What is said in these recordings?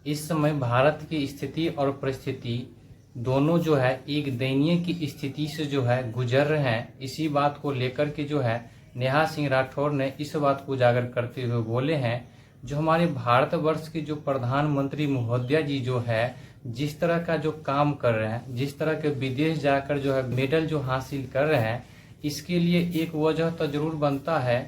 इस समय भारत की स्थिति और परिस्थिति दोनों जो है एक दयनीय की स्थिति से जो है गुजर रहे हैं। इसी बात को लेकर के जो है नेहा सिंह राठौर ने इस बात को उजागर करते हुए बोले हैं, जो हमारे भारतवर्ष के जो प्रधानमंत्री महोदया जी जो है जिस तरह का जो काम कर रहे हैं, जिस तरह के विदेश जाकर जो है मेडल जो हासिल कर रहे हैं, इसके लिए एक वजह तो जरूर बनता है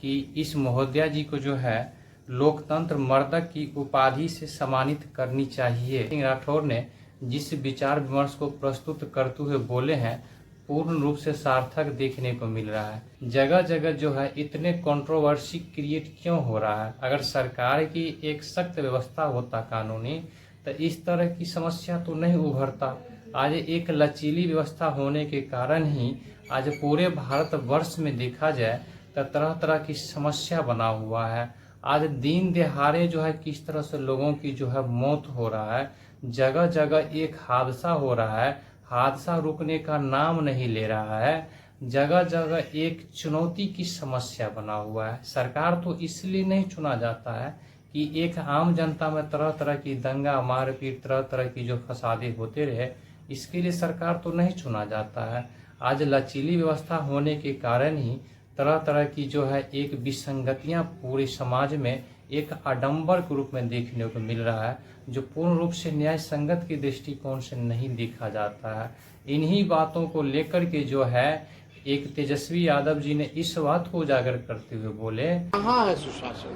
कि इस महोदया जी को जो है लोकतंत्र मर्दक की उपाधि से सम्मानित करनी चाहिए। सिंह राठौर ने जिस विचार विमर्श को प्रस्तुत करते हुए बोले हैं, पूर्ण रूप से सार्थक देखने को मिल रहा है। जगह जगह जो है इतने कंट्रोवर्सी क्रिएट क्यों हो रहा है? अगर सरकार की एक सख्त व्यवस्था होता कानूनी, तो इस तरह की समस्या तो नहीं उभरता। आज एक लचीली व्यवस्था होने के कारण ही आज पूरे भारतवर्ष में देखा जाए तो तरह तरह की समस्या बना हुआ है। आज दिन दहाड़े जो है किस तरह से लोगों की जो है मौत हो रहा है, जगह जगह एक हादसा हो रहा है, हादसा रुकने का नाम नहीं ले रहा है, जगह जगह एक चुनौती की समस्या बना हुआ है। सरकार तो इसलिए नहीं चुना जाता है कि एक आम जनता में तरह तरह की दंगा मारपीट तरह तरह की जो फसादे होते रहे, इसके लिए सरकार तो नहीं चुना जाता है। आज लचीली व्यवस्था होने के कारण ही तरह तरह की जो है एक विसंगतियां पूरे समाज में एक आडंबर के रूप में देखने को मिल रहा है, जो पूर्ण रूप से न्याय संगत के दृष्टिकोण से नहीं देखा जाता है। इन्हीं बातों को लेकर के जो है एक तेजस्वी यादव जी ने इस बात को उजागर करते हुए बोले, कहाँ है सुशासन?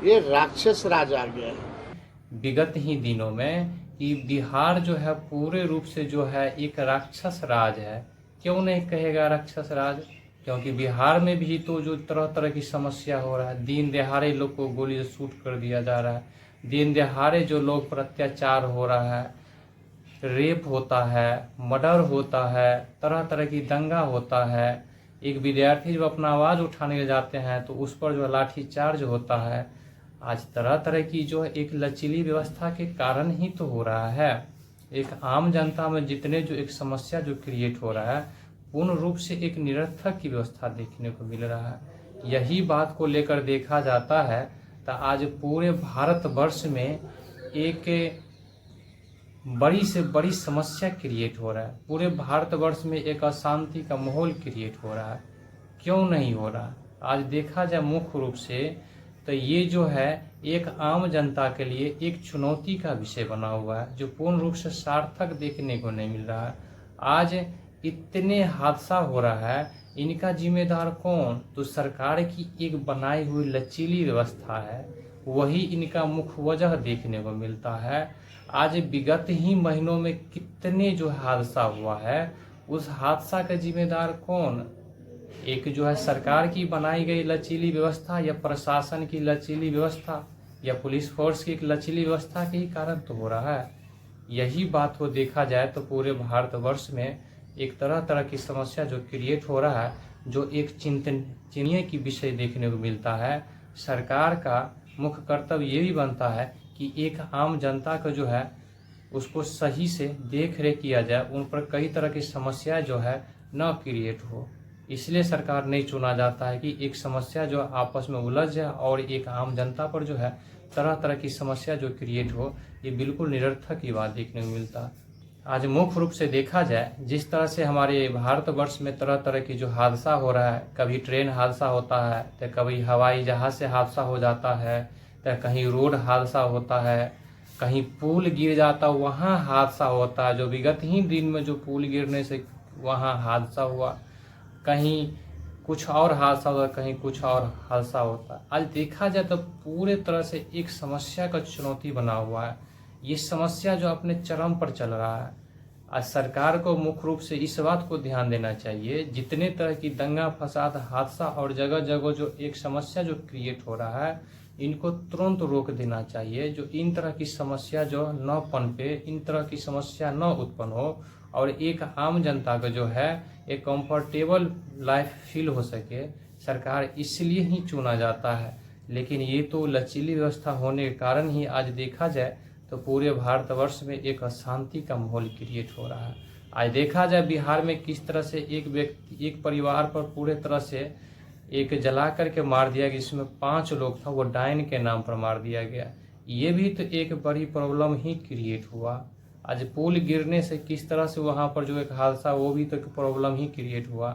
ये राक्षस राज आ गया है। विगत ही दिनों में कि बिहार जो है पूरे रूप से जो है एक राक्षस राज है। क्यों नहीं कहेगा राक्षस राज? क्योंकि बिहार में भी तो जो तरह तरह की समस्या हो रहा है, दिन दहाड़े लोग को गोली से शूट कर दिया जा रहा है, दिन दहाड़े जो लोग पर अत्याचार हो रहा है, रेप होता है, मर्डर होता है, तरह तरह की दंगा होता है। एक विद्यार्थी जब अपना आवाज़ उठाने जाते हैं तो उस पर जो लाठी चार्ज होता है। आज तरह तरह की जो एक लचीली व्यवस्था के कारण ही तो हो रहा है। एक आम जनता में जितने जो एक समस्या जो क्रिएट हो रहा है, पूर्ण रूप से एक निरर्थक की व्यवस्था देखने को मिल रहा है। यही बात को लेकर देखा जाता है तो आज पूरे भारतवर्ष में एक बड़ी से बड़ी समस्या क्रिएट हो रहा है। पूरे भारतवर्ष में एक अशांति का माहौल क्रिएट हो रहा है। क्यों नहीं हो रहा? आज देखा जाए मुख्य रूप से तो ये जो है एक आम जनता के लिए एक चुनौती का विषय बना हुआ है, जो पूर्ण रूप से सार्थक देखने को नहीं मिल रहा है। आज इतने हादसा हो रहा है, इनका जिम्मेदार कौन? तो सरकार की एक बनाई हुई लचीली व्यवस्था है, वही इनका मुख्य वजह देखने को मिलता है। आज विगत ही महीनों में कितने जो हादसा हुआ है, उस हादसा का जिम्मेदार कौन? एक जो है सरकार की बनाई गई लचीली व्यवस्था, या प्रशासन की लचीली व्यवस्था, या पुलिस फोर्स की एक लचीली व्यवस्था के ही कारण तो हो रहा है। यही बात को देखा जाए तो पूरे भारतवर्ष में एक तरह तरह की समस्या जो क्रिएट हो रहा है, जो एक चिंतनीय की विषय देखने को मिलता है। सरकार का मुख्य कर्तव्य ये भी बनता है कि एक आम जनता का जो है उसको सही से देख रेख किया जाए, उन पर कई तरह की समस्या जो है न क्रिएट हो। इसलिए सरकार नहीं चुना जाता है कि एक समस्या जो आपस में उलझ जाए और एक आम जनता पर जो है तरह तरह की समस्या जो क्रिएट हो, ये बिल्कुल निरर्थक की बात देखने को मिलता है। आज मुख्य रूप से देखा जाए जिस तरह से हमारे भारतवर्ष में तरह तरह की जो हादसा हो रहा है, कभी ट्रेन हादसा होता है, तो कभी हवाई जहाज से हादसा हो जाता है, तो कहीं रोड हादसा होता है, कहीं पुल गिर जाता वहाँ हादसा होता है, जो विगत ही दिन में जो पुल गिरने से वहाँ हादसा हुआ, कहीं कुछ और हादसा होता, कहीं कुछ और हादसा होता। आज देखा जाए तो पूरे तरह से एक समस्या का चुनौती बना हुआ है। ये समस्या जो अपने चरम पर चल रहा है। आज सरकार को मुख्य रूप से इस बात को ध्यान देना चाहिए, जितने तरह की दंगा फसाद हादसा और जगह जगह जो एक समस्या जो क्रिएट हो रहा है, इनको तुरंत रोक देना चाहिए। जो इन तरह की समस्या जो न पनपे, इन तरह की समस्या न उत्पन्न हो, और एक आम जनता का जो है एक कंफर्टेबल लाइफ फील हो सके। सरकार इसलिए ही चुना जाता है। लेकिन ये तो लचीली व्यवस्था होने के कारण ही आज देखा जाए तो पूरे भारतवर्ष में एक अशांति का माहौल क्रिएट हो रहा है। आज देखा जाए बिहार में किस तरह से एक व्यक्ति एक परिवार पर पूरे तरह से एक जला करके मार दिया गया, जिसमें 5 लोग था, वो डायन के नाम पर मार दिया गया। ये भी तो एक बड़ी प्रॉब्लम ही क्रिएट हुआ। आज पुल गिरने से किस तरह से वहाँ पर जो एक हादसा, वो भी तो एक प्रॉब्लम ही क्रिएट हुआ।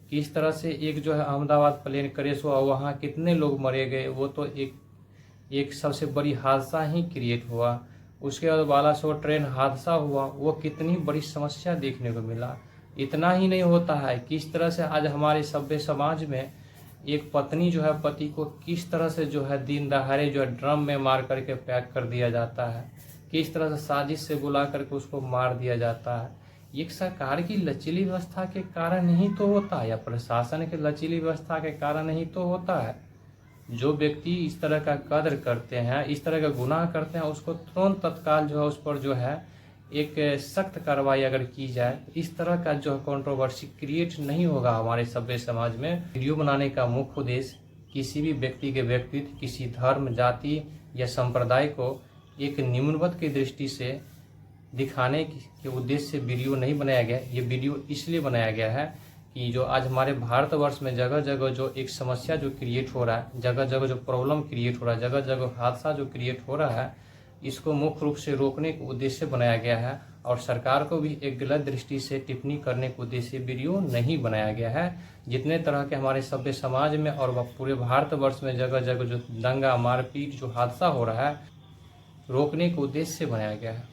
किस तरह से एक जो है अहमदाबाद प्लेन क्रैश हुआ, वहाँ कितने लोग मरे गए, वो तो एक सबसे बड़ी हादसा ही क्रिएट हुआ। उसके बाद बालासोर ट्रेन हादसा हुआ, वो कितनी बड़ी समस्या देखने को मिला। इतना ही नहीं होता है, किस तरह से आज हमारे सभ्य समाज में एक पत्नी जो है पति को किस तरह से जो है दिन दहाड़े जो है ड्रम में मार करके पैक कर दिया जाता है, किस तरह से साजिश से बुला करके उसको मार दिया जाता है। एक सरकार की लचीली व्यवस्था के कारण ही तो होता है, या प्रशासन के लचीली व्यवस्था के कारण ही तो होता है। जो व्यक्ति इस तरह का कद्र करते हैं, इस तरह का गुनाह करते हैं, उसको तुरंत तत्काल जो है उस पर जो है एक सख्त कार्रवाई अगर की जाए, इस तरह का जो कंट्रोवर्सी क्रिएट नहीं होगा हमारे सभ्य समाज में। वीडियो बनाने का मुख्य उद्देश्य किसी भी व्यक्ति के व्यक्तित्व, किसी धर्म, जाति या संप्रदाय को एक निम्नवत की दृष्टि से दिखाने के उद्देश्य से वीडियो नहीं बनाया गया। ये वीडियो इसलिए बनाया गया है कि जो आज हमारे भारतवर्ष में जगह जगह जो एक समस्या जो क्रिएट हो रहा है, जगह जगह जो प्रॉब्लम क्रिएट हो रहा है, जगह जगह हादसा जो क्रिएट हो रहा है, इसको मुख्य रूप से रोकने के उद्देश्य से बनाया गया है। और सरकार को भी एक गलत दृष्टि से टिप्पणी करने के उद्देश्य से वीडियो नहीं बनाया गया है। जितने तरह के हमारे सभ्य समाज में और पूरे भारतवर्ष में जगह जगह जो दंगा, मारपीट, जो हादसा हो रहा है, रोकने के उद्देश्य से बनाया गया है।